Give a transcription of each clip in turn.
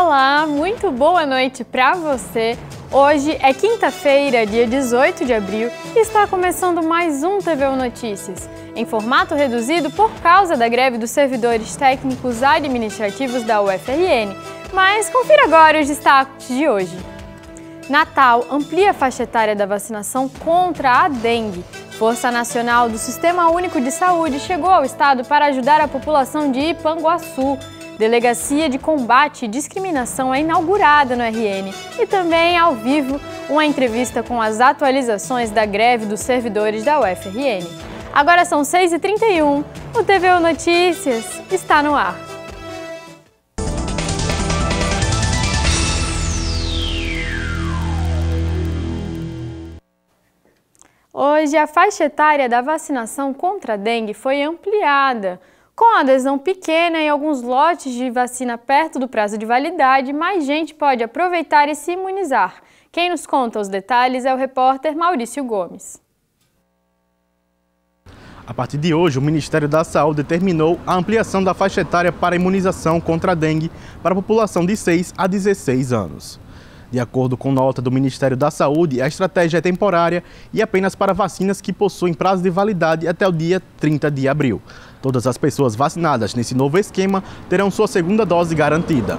Olá, muito boa noite para você. Hoje é quinta-feira, dia 18 de abril, e está começando mais um TVU Notícias, em formato reduzido por causa da greve dos servidores técnicos administrativos da UFRN. Mas confira agora os destaques de hoje. Natal amplia a faixa etária da vacinação contra a dengue. Força Nacional do Sistema Único de Saúde chegou ao estado para ajudar a população de Ipanguaçu. Delegacia de Combate e Discriminação é inaugurada no RN. E também, ao vivo, uma entrevista com as atualizações da greve dos servidores da UFRN. Agora são 6h31, o TVU Notícias está no ar. Hoje, a faixa etária da vacinação contra a dengue foi ampliada. Com a adesão pequena e alguns lotes de vacina perto do prazo de validade, mais gente pode aproveitar e se imunizar. Quem nos conta os detalhes é o repórter Maurício Gomes. A partir de hoje, o Ministério da Saúde determinou a ampliação da faixa etária para a imunização contra a dengue para a população de 6 a 16 anos. De acordo com nota do Ministério da Saúde, a estratégia é temporária e apenas para vacinas que possuem prazo de validade até o dia 30 de abril. Todas as pessoas vacinadas nesse novo esquema terão sua segunda dose garantida.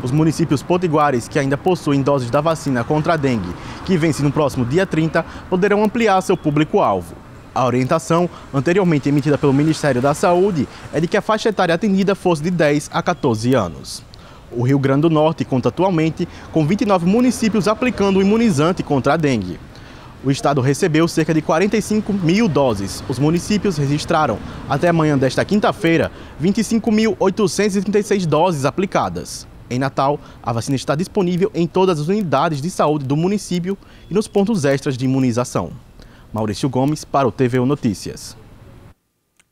Os municípios potiguares que ainda possuem doses da vacina contra a dengue, que vence no próximo dia 30, poderão ampliar seu público-alvo. A orientação, anteriormente emitida pelo Ministério da Saúde, é de que a faixa etária atendida fosse de 10 a 14 anos. O Rio Grande do Norte conta atualmente com 29 municípios aplicando o imunizante contra a dengue. O estado recebeu cerca de 45 mil doses. Os municípios registraram, até amanhã desta quinta-feira, 25.836 doses aplicadas. Em Natal, a vacina está disponível em todas as unidades de saúde do município e nos pontos extras de imunização. Maurício Gomes para o TVU Notícias.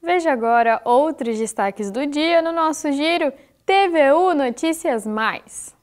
Veja agora outros destaques do dia no nosso giro TVU Notícias Mais.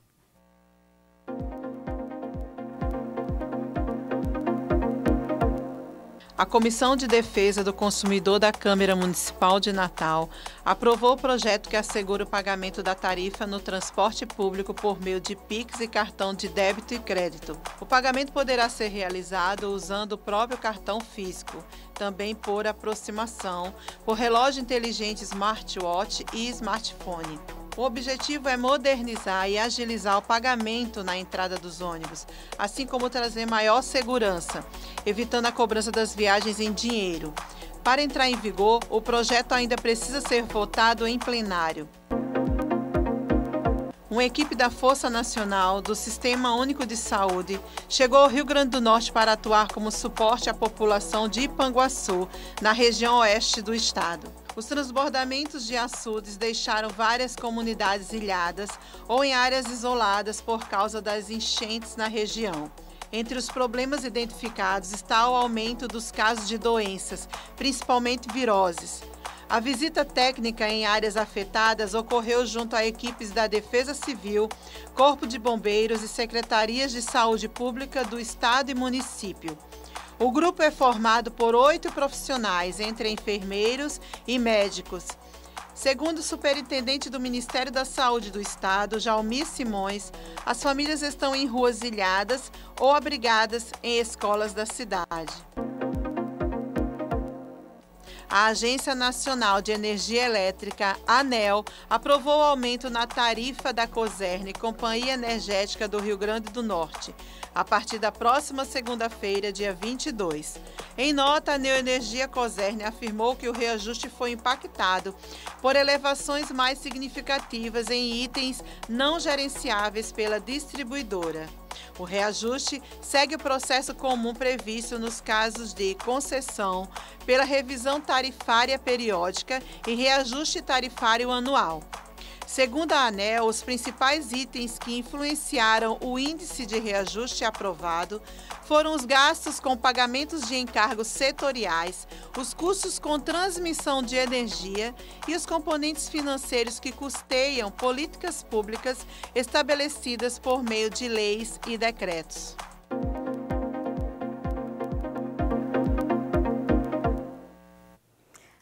A Comissão de Defesa do Consumidor da Câmara Municipal de Natal aprovou o projeto que assegura o pagamento da tarifa no transporte público por meio de Pix e cartão de débito e crédito. O pagamento poderá ser realizado usando o próprio cartão físico, também por aproximação, por relógio inteligente smartwatch e smartphone. O objetivo é modernizar e agilizar o pagamento na entrada dos ônibus, assim como trazer maior segurança, evitando a cobrança das viagens em dinheiro. Para entrar em vigor, o projeto ainda precisa ser votado em plenário. Uma equipe da Força Nacional do Sistema Único de Saúde chegou ao Rio Grande do Norte para atuar como suporte à população de Ipanguaçu, na região oeste do estado. Os transbordamentos de açudes deixaram várias comunidades ilhadas ou em áreas isoladas por causa das enchentes na região. Entre os problemas identificados está o aumento dos casos de doenças, principalmente viroses. A visita técnica em áreas afetadas ocorreu junto a equipes da Defesa Civil, Corpo de Bombeiros e Secretarias de Saúde Pública do Estado e município. O grupo é formado por 8 profissionais, entre enfermeiros e médicos. Segundo o superintendente do Ministério da Saúde do Estado, Jaumir Simões, as famílias estão em ruas ilhadas ou abrigadas em escolas da cidade. A Agência Nacional de Energia Elétrica, ANEEL, aprovou o aumento na tarifa da Cosern, Companhia Energética do Rio Grande do Norte, a partir da próxima segunda-feira, dia 22. Em nota, a Neoenergia Cosern afirmou que o reajuste foi impactado por elevações mais significativas em itens não gerenciáveis pela distribuidora. O reajuste segue o processo comum previsto nos casos de concessão pela revisão tarifária periódica e reajuste tarifário anual. Segundo a ANEEL, os principais itens que influenciaram o índice de reajuste aprovado foram os gastos com pagamentos de encargos setoriais, os custos com transmissão de energia e os componentes financeiros que custeiam políticas públicas estabelecidas por meio de leis e decretos.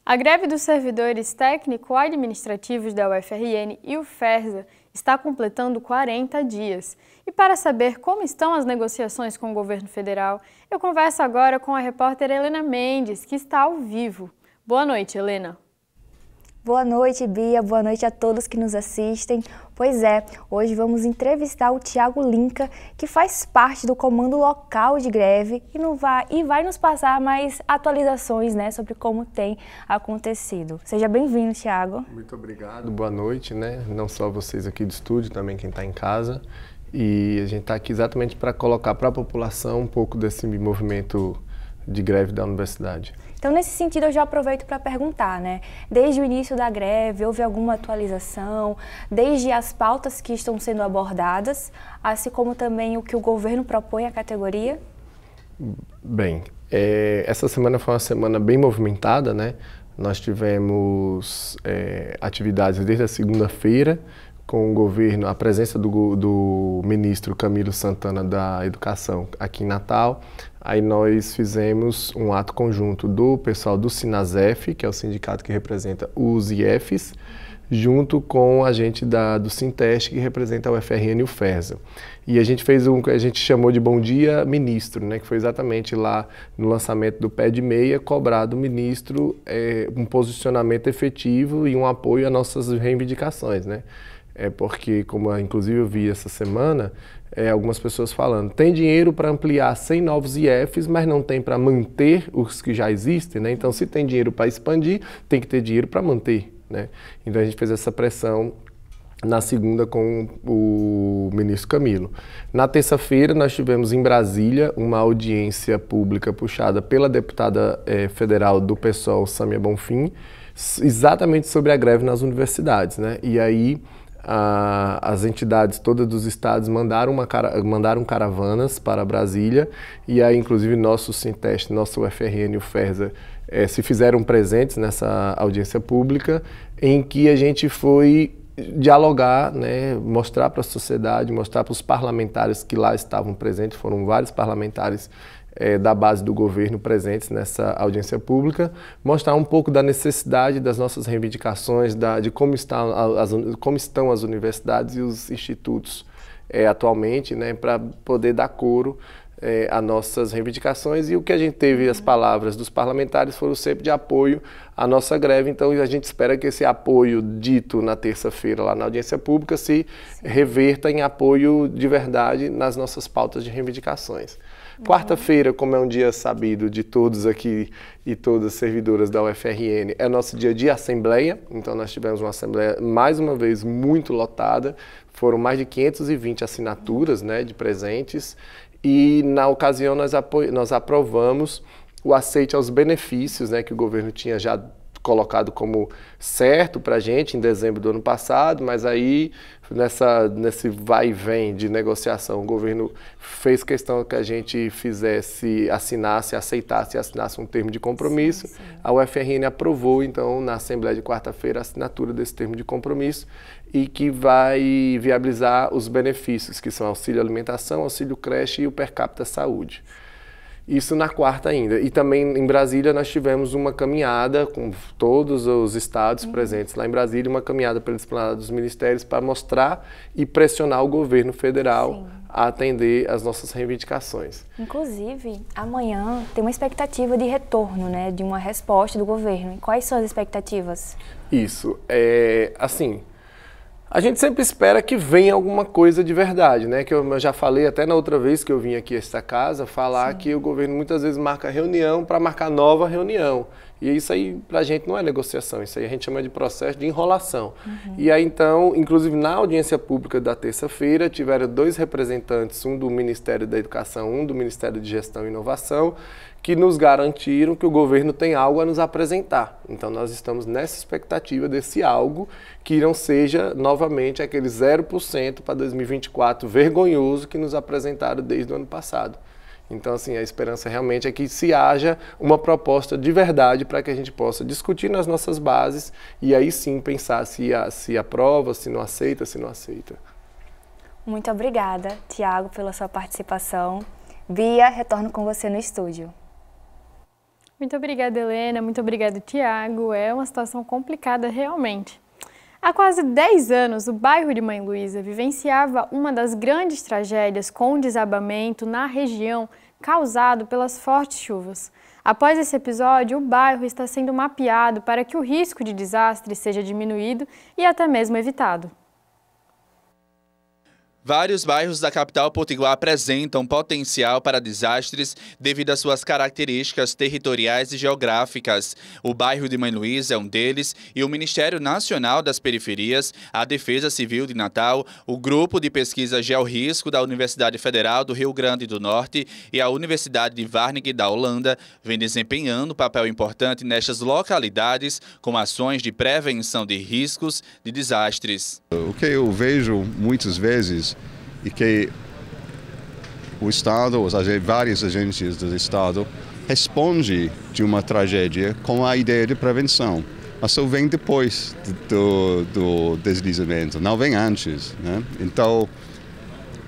A greve dos servidores técnico-administrativos da UFRN e o FERSA está completando 40 dias. E para saber como estão as negociações com o governo federal, eu converso agora com a repórter Helena Mendes, que está ao vivo. Boa noite, Helena. Boa noite, Bia. Boa noite a todos que nos assistem. Pois é, hoje vamos entrevistar o Tiago Linca, que faz parte do comando local de greve e vai nos passar mais atualizações, né, sobre como tem acontecido. Seja bem-vindo, Tiago. Muito obrigado, boa noite, né? Não só vocês aqui do estúdio, também quem está em casa. E a gente está aqui exatamente para colocar para a população um pouco desse movimento de greve da universidade. Então, nesse sentido, eu já aproveito para perguntar, né? Desde o início da greve, houve alguma atualização? Desde as pautas que estão sendo abordadas, assim como também o que o governo propõe à categoria? Bem, essa semana foi uma semana bem movimentada, né? Nós tivemos atividades desde a segunda-feira, com o governo, a presença do ministro Camilo Santana da Educação aqui em Natal. Aí nós fizemos um ato conjunto do pessoal do Sinasef, que é o sindicato que representa os IEFs, junto com a gente do Sinteste, que representa o UFRN e o FESA. E a gente fez o que a gente chamou de Bom Dia Ministro, né, que foi exatamente lá no lançamento do Pé de Meia, cobrar do ministro um posicionamento efetivo e um apoio às nossas reivindicações, né? Porque, como inclusive eu vi essa semana, algumas pessoas falando, tem dinheiro para ampliar 100 novos IEFs, mas não tem para manter os que já existem, né? Então, se tem dinheiro para expandir, tem que ter dinheiro para manter, né? Então, a gente fez essa pressão na segunda com o ministro Camilo. Na terça-feira, nós tivemos em Brasília uma audiência pública puxada pela deputada federal do PSOL, Sâmia Bonfim, exatamente sobre a greve nas universidades, né? E aí as entidades todas dos estados mandaram caravanas para Brasília, e aí inclusive nosso Sinteste, nosso UFRN e o FESA se fizeram presentes nessa audiência pública, em que a gente foi dialogar, né, mostrar para a sociedade, mostrar para os parlamentares que lá estavam presentes, foram vários parlamentares da base do governo presentes nessa audiência pública, mostrar um pouco da necessidade das nossas reivindicações, de como estão as universidades e os institutos atualmente, né, para poder dar coro a nossas reivindicações. E o que a gente teve, as palavras dos parlamentares foram sempre de apoio à nossa greve. Então a gente espera que esse apoio dito na terça-feira lá na audiência pública se reverta em apoio de verdade nas nossas pautas de reivindicações. Quarta-feira, como é um dia sabido de todos aqui e todas as servidoras da UFRN, é nosso dia de assembleia. Então nós tivemos uma assembleia, mais uma vez, muito lotada. Foram mais de 520 assinaturas, né, de presentes. E na ocasião nós aprovamos o aceite aos benefícios, né, que o governo tinha já colocado como certo para a gente em dezembro do ano passado, mas aí nesse vai e vem de negociação, o governo fez questão que a gente aceitasse e assinasse um termo de compromisso. Sim. A UFRN aprovou, então, na Assembleia de quarta-feira, a assinatura desse termo de compromisso, e que vai viabilizar os benefícios, que são auxílio alimentação, auxílio creche e o per capita saúde. Isso na quarta ainda. E também em Brasília nós tivemos uma caminhada com todos os estados presentes lá em Brasília, uma caminhada pela esplanada dos ministérios para mostrar e pressionar o governo federal a atender as nossas reivindicações. Inclusive, amanhã tem uma expectativa de retorno, né, de uma resposta do governo. E quais são as expectativas? Isso. Assim, a gente sempre espera que venha alguma coisa de verdade, né? Que eu já falei até na outra vez que eu vim aqui a esta casa, falar que o governo muitas vezes marca reunião para marcar nova reunião. E isso aí pra gente não é negociação, isso aí a gente chama de processo de enrolação. E aí então, inclusive na audiência pública da terça-feira, tiveram 2 representantes, um do Ministério da Educação, um do Ministério de Gestão e Inovação, que nos garantiram que o governo tem algo a nos apresentar. Então nós estamos nessa expectativa desse algo, que não seja novamente aquele 0% para 2024 vergonhoso que nos apresentaram desde o ano passado. Então, assim, a esperança realmente é que se haja uma proposta de verdade para que a gente possa discutir nas nossas bases e aí sim pensar se aprova, se não aceita, se não aceita. Muito obrigada, Tiago, pela sua participação. Bia, retorno com você no estúdio. Muito obrigada, Helena. Muito obrigada, Tiago. É uma situação complicada realmente. Há quase 10 anos, o bairro de Mãe Luísa vivenciava uma das grandes tragédias com desabamento na região causado pelas fortes chuvas. Após esse episódio, o bairro está sendo mapeado para que o risco de desastre seja diminuído e até mesmo evitado. Vários bairros da capital potiguar apresentam potencial para desastres devido às suas características territoriais e geográficas. O bairro de Mãe Luísa é um deles e o Ministério Nacional das Periferias, a Defesa Civil de Natal, o Grupo de Pesquisa Georrisco da Universidade Federal do Rio Grande do Norte e a Universidade de Wageningen da Holanda vem desempenhando papel importante nestas localidades com ações de prevenção de riscos de desastres. O que eu vejo muitas vezes é que o Estado, várias agências do Estado, respondem de uma tragédia com a ideia de prevenção. Mas só vem depois do deslizamento, não vem antes, né? Então,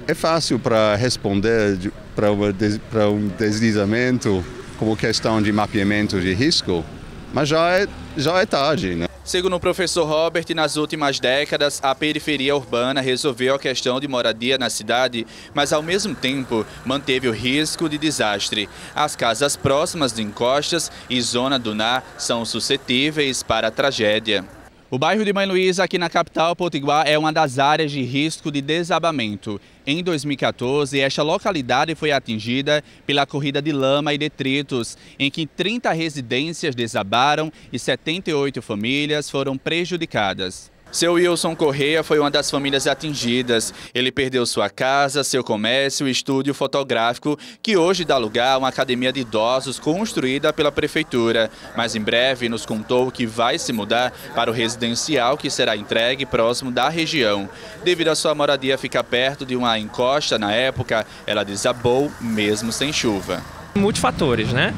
é fácil para responder para um deslizamento como questão de mapeamento de risco, mas já é tarde, né? Segundo o professor Robert, nas últimas décadas, a periferia urbana resolveu a questão de moradia na cidade, mas ao mesmo tempo manteve o risco de desastre. As casas próximas de encostas e zona dunar são suscetíveis para a tragédia. O bairro de Mãe Luísa, aqui na capital potiguar, é uma das áreas de risco de desabamento. Em 2014, esta localidade foi atingida pela corrida de lama e detritos, em que 30 residências desabaram e 78 famílias foram prejudicadas. Seu Wilson Correia foi uma das famílias atingidas. Ele perdeu sua casa, seu comércio e estúdio fotográfico, que hoje dá lugar a uma academia de idosos construída pela prefeitura. Mas em breve nos contou que vai se mudar para o residencial que será entregue próximo da região. Devido à sua moradia ficar perto de uma encosta na época, ela desabou mesmo sem chuva. Multifatores, né?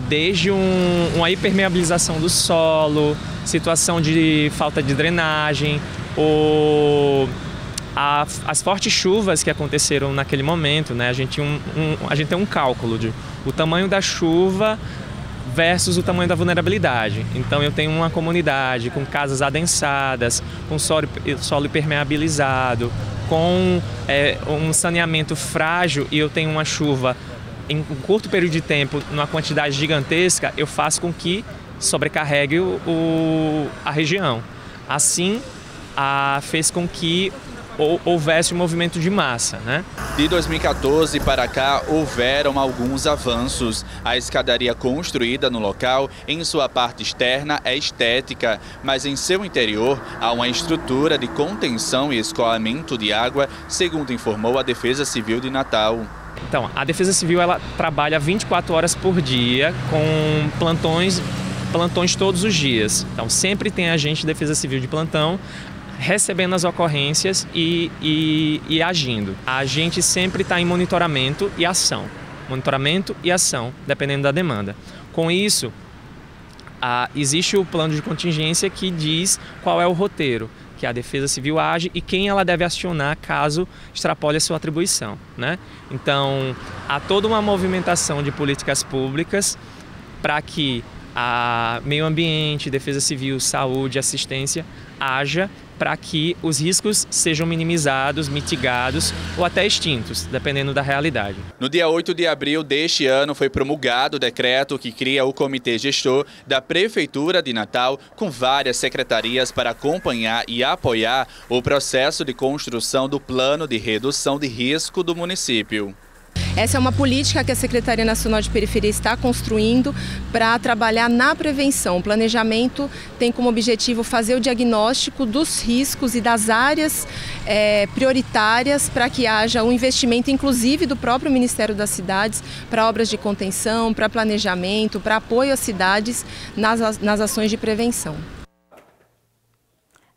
Desde uma hipermeabilização do solo, situação de falta de drenagem, as fortes chuvas que aconteceram naquele momento, né? A gente tem um cálculo de o tamanho da chuva versus o tamanho da vulnerabilidade. Então eu tenho uma comunidade com casas adensadas, com solo hipermeabilizado, com um saneamento frágil e eu tenho uma chuva em um curto período de tempo, numa quantidade gigantesca, eu faço com que sobrecarregue a região. Assim, fez com que houvesse um movimento de massa, né? De 2014 para cá, houveram alguns avanços. A escadaria construída no local, em sua parte externa, é estética, mas em seu interior há uma estrutura de contenção e escoamento de água, segundo informou a Defesa Civil de Natal. Então, a Defesa Civil ela trabalha 24 horas por dia com plantões todos os dias. Então, sempre tem agente de Defesa Civil de plantão recebendo as ocorrências e agindo. A gente sempre está em monitoramento e ação. Monitoramento e ação, dependendo da demanda. Com isso, existe o plano de contingência que diz qual é o roteiro que a Defesa Civil age e quem ela deve acionar caso extrapole a sua atribuição, né? Então, há toda uma movimentação de políticas públicas para que a meio ambiente, Defesa Civil, saúde, assistência haja para que os riscos sejam minimizados, mitigados ou até extintos, dependendo da realidade. No dia 8 de abril deste ano foi promulgado o decreto que cria o Comitê Gestor da Prefeitura de Natal, com várias secretarias para acompanhar e apoiar o processo de construção do Plano de Redução de Risco do município. Essa é uma política que a Secretaria Nacional de Periferia está construindo para trabalhar na prevenção. O planejamento tem como objetivo fazer o diagnóstico dos riscos e das áreas prioritárias para que haja um investimento, inclusive do próprio Ministério das Cidades, para obras de contenção, para planejamento, para apoio às cidades nas ações de prevenção.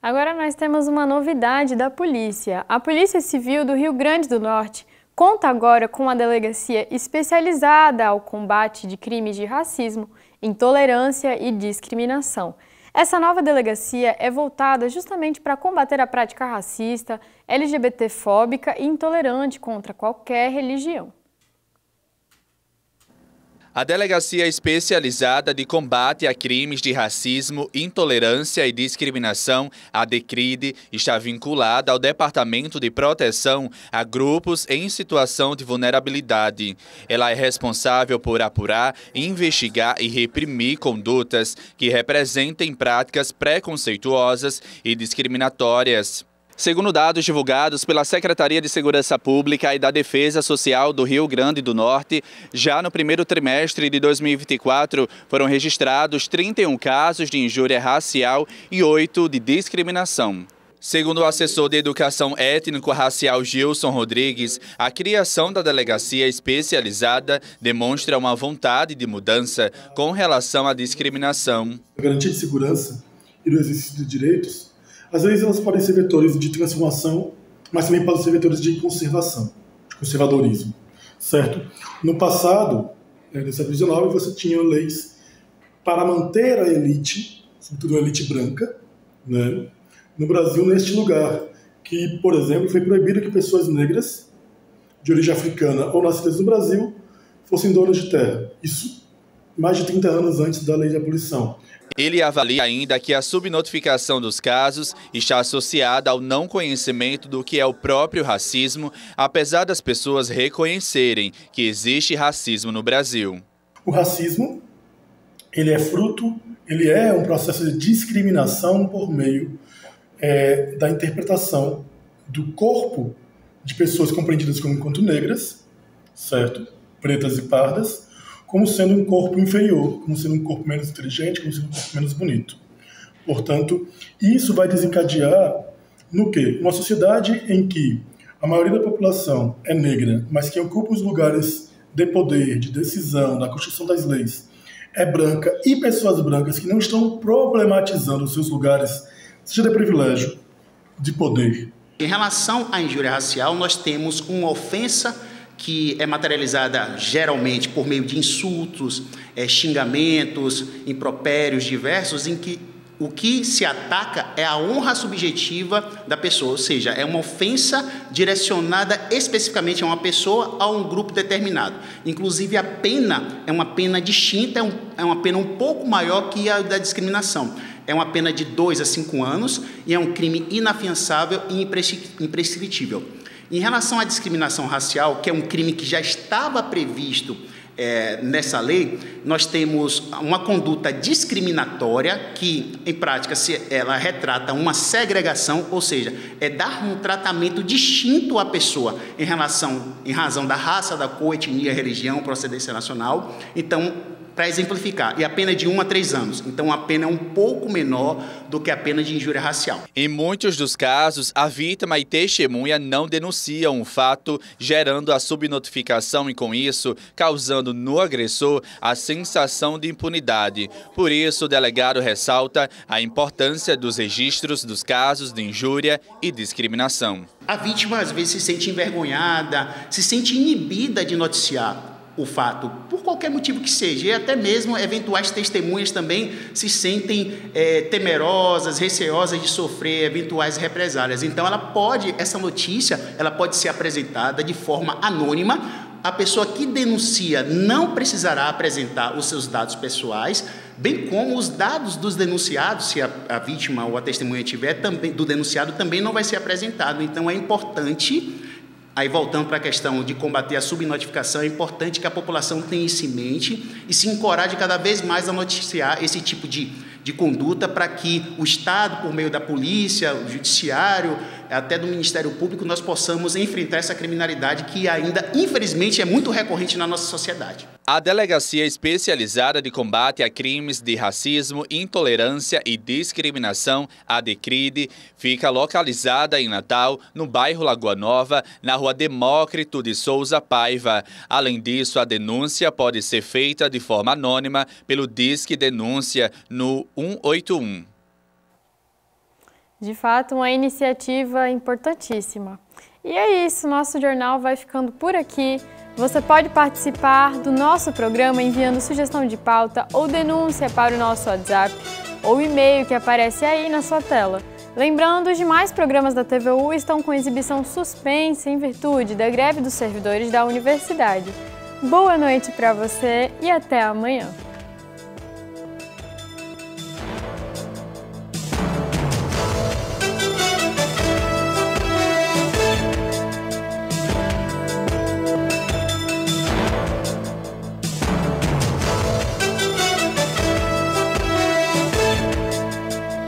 Agora nós temos uma novidade da polícia. A Polícia Civil do Rio Grande do Norte conta agora com uma delegacia especializada ao combate de crimes de racismo, intolerância e discriminação. Essa nova delegacia é voltada justamente para combater a prática racista, LGBTfóbica e intolerante contra qualquer religião. A Delegacia Especializada de Combate a Crimes de Racismo, Intolerância e Discriminação, a DECRID, está vinculada ao Departamento de Proteção a Grupos em Situação de Vulnerabilidade. Ela é responsável por apurar, investigar e reprimir condutas que representem práticas preconceituosas e discriminatórias. Segundo dados divulgados pela Secretaria de Segurança Pública e da Defesa Social do Rio Grande do Norte, já no primeiro trimestre de 2024 foram registrados 31 casos de injúria racial e 8 de discriminação. Segundo o assessor de Educação Étnico-Racial Gilson Rodrigues, a criação da delegacia especializada demonstra uma vontade de mudança com relação à discriminação. A garantia de segurança e do exercício de direitos, às vezes elas podem ser vetores de transformação, mas também podem ser vetores de conservação, de conservadorismo, certo? No passado, no século XIX, você tinha leis para manter a elite, sobretudo a elite branca, né? No Brasil, neste lugar, que, por exemplo, foi proibido que pessoas negras, de origem africana ou nascidas no Brasil, fossem donas de terra. Isso mais de 30 anos antes da lei de abolição. Ele avalia ainda que a subnotificação dos casos está associada ao não conhecimento do que é o próprio racismo, apesar das pessoas reconhecerem que existe racismo no Brasil. O racismo, ele é um processo de discriminação por meio da interpretação do corpo de pessoas compreendidas como enquanto negras, certo? Pretas e pardas, como sendo um corpo inferior, como sendo um corpo menos inteligente, como sendo um corpo menos bonito. Portanto, isso vai desencadear no quê? Uma sociedade em que a maioria da população é negra, mas quem ocupa os lugares de poder, de decisão, da construção das leis, é branca, e pessoas brancas que não estão problematizando os seus lugares, seja de privilégio, de poder. Em relação à injúria racial, nós temos uma ofensa que é materializada geralmente por meio de insultos, xingamentos, impropérios diversos, em que o que se ataca é a honra subjetiva da pessoa, ou seja, é uma ofensa direcionada especificamente a uma pessoa, a um grupo determinado. Inclusive, a pena é uma pena distinta, é uma pena um pouco maior que a da discriminação. É uma pena de 2 a 5 anos e é um crime inafiançável e imprescritível. Em relação à discriminação racial, que é um crime que já estava previsto nessa lei, nós temos uma conduta discriminatória que, em prática, ela retrata uma segregação, ou seja, é dar um tratamento distinto à pessoa em razão da raça, da cor, etnia, religião, procedência nacional. Então, para exemplificar, e a pena é de 1 a 3 anos. Então, a pena é um pouco menor do que a pena de injúria racial. Em muitos dos casos, a vítima e testemunha não denunciam o fato, gerando a subnotificação e, com isso, causando no agressor a sensação de impunidade. Por isso, o delegado ressalta a importância dos registros dos casos de injúria e discriminação. A vítima, às vezes, se sente envergonhada, se sente inibida de noticiar o fato, por qualquer motivo que seja, e até mesmo eventuais testemunhas também se sentem temerosas, receosas de sofrer eventuais represálias. Então, essa notícia pode ser apresentada de forma anônima. A pessoa que denuncia não precisará apresentar os seus dados pessoais, bem como os dados dos denunciados, se a vítima ou a testemunha tiver, também, do denunciado também não vai ser apresentado. Então, é importante. Aí, voltando para a questão de combater a subnotificação, é importante que a população tenha isso em mente e se encoraje cada vez mais a noticiar esse tipo de conduta, para que o Estado, por meio da polícia, o judiciário, até do Ministério Público, nós possamos enfrentar essa criminalidade que ainda, infelizmente, é muito recorrente na nossa sociedade. A Delegacia Especializada de Combate a Crimes de Racismo, Intolerância e Discriminação, a DECRID, fica localizada em Natal, no bairro Lagoa Nova, na rua Demócrito de Souza Paiva. Além disso, a denúncia pode ser feita de forma anônima pelo Disque Denúncia no 181. De fato, uma iniciativa importantíssima. E é isso, nosso jornal vai ficando por aqui. Você pode participar do nosso programa enviando sugestão de pauta ou denúncia para o nosso WhatsApp ou e-mail que aparece aí na sua tela. Lembrando, os demais programas da TVU estão com exibição suspensa em virtude da greve dos servidores da universidade. boa noite para você e até amanhã.